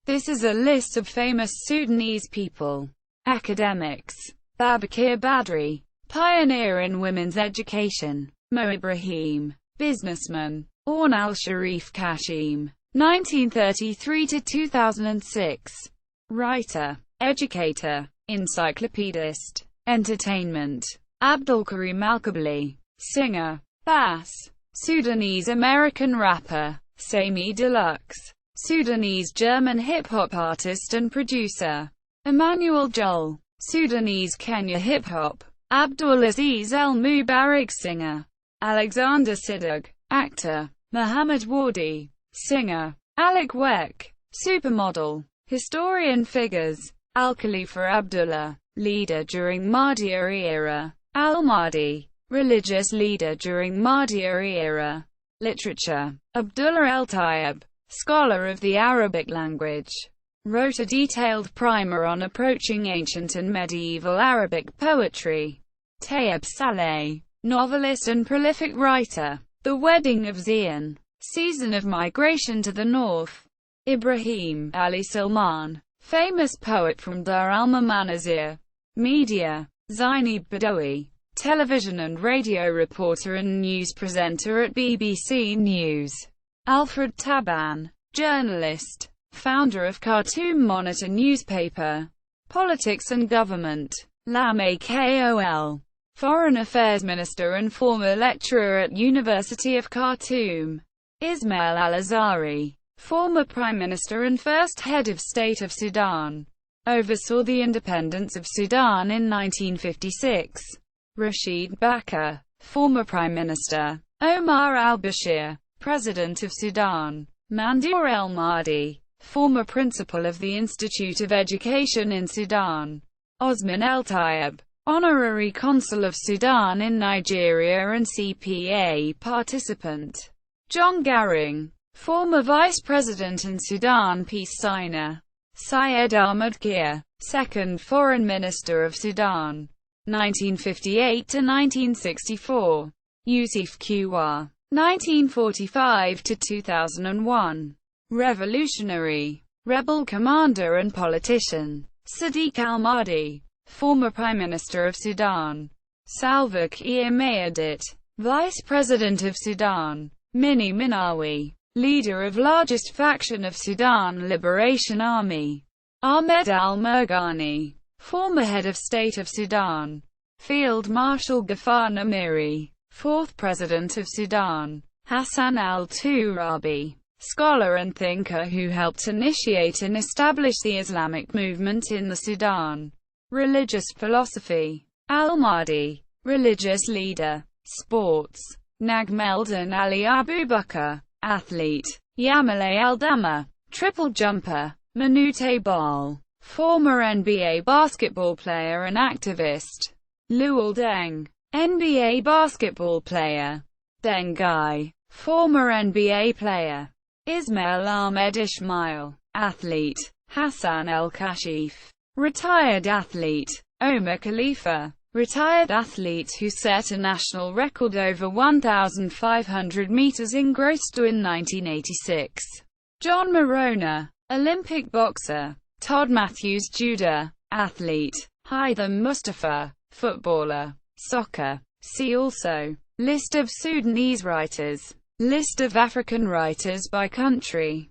This is a list of famous Sudanese people. Academics: Babakir Badri, pioneer in women's education. Mo Ibrahim, businessman. Orn al-Sharif Kashim, 1933–2006. Writer, educator, encyclopedist. Entertainment: Abdul Karim Al-Kabli, singer. Bass, Sudanese-American rapper. Sami Deluxe, Sudanese-German hip-hop artist and producer. Emmanuel Joel, Sudanese-Kenya hip-hop. Abdul Aziz El Mubarak, singer. Alexander Siddig, actor. Muhammad Wadi, singer. Alec Weck, supermodel. Historian figures: Al-Khalifa Abdullah, leader during Mahdiya era. Al-Mahdi, religious leader during Mahdiya era. Literature: Abdullah El-Tayyib, scholar of the Arabic language. Wrote a detailed primer on approaching ancient and medieval Arabic poetry. Tayyib Saleh, novelist and prolific writer. The Wedding of Zion, Season of Migration to the North. Ibrahim Ali Salman, famous poet from Dar al-Manazir. Media: Zainab Badawi, television and radio reporter and news presenter at BBC News. Alfred Taban, journalist, founder of Khartoum Monitor newspaper. Politics and government: Lam Akol, foreign affairs minister and former lecturer at University of Khartoum. Ismail al-Azhari, former prime minister and first head of state of Sudan. Oversaw the independence of Sudan in 1956. Rashid Bakr, former prime minister. Omar al-Bashir, president of Sudan. Mandur el-Mahdi, former principal of the Institute of Education in Sudan. Osman el-Tayyib, honorary consul of Sudan in Nigeria and CPA participant. John Garang, former vice president and Sudan peace signer. Syed Ahmad Kir, second foreign minister of Sudan, 1958–1964. Yusuf Kuwa, 1945–2001. Revolutionary, rebel commander and politician. Sadiq al-Mahdi, former Prime Minister of Sudan. Salva Kiir Mayardit, Vice President of Sudan. Mini Minawi, leader of largest faction of Sudan Liberation Army. Ahmed al-Merghani, former head of state of Sudan. Field Marshal Ghaffar Namiri, fourth President of Sudan. Hassan al-Turabi, scholar and thinker who helped initiate and establish the Islamic movement in the Sudan. Religious philosophy: Al-Mahdi, religious leader. Sports: Nagmeldin Ali Abubakar, athlete. Yamile Eldama, triple jumper. Manute Bal, former NBA basketball player and activist. Luol Deng, NBA basketball player. Deng Gai, former NBA player. Ismail Ahmed Ismail, athlete. Hassan El-Kashif, retired athlete. Omar Khalifa, retired athlete who set a national record over 1,500 meters in Grosvenor in 1986. John Morona, Olympic boxer. Todd Matthews, judo athlete. Haitham Mustafa, footballer. Soccer. See also: List of Sudanese writers. List of African writers by country.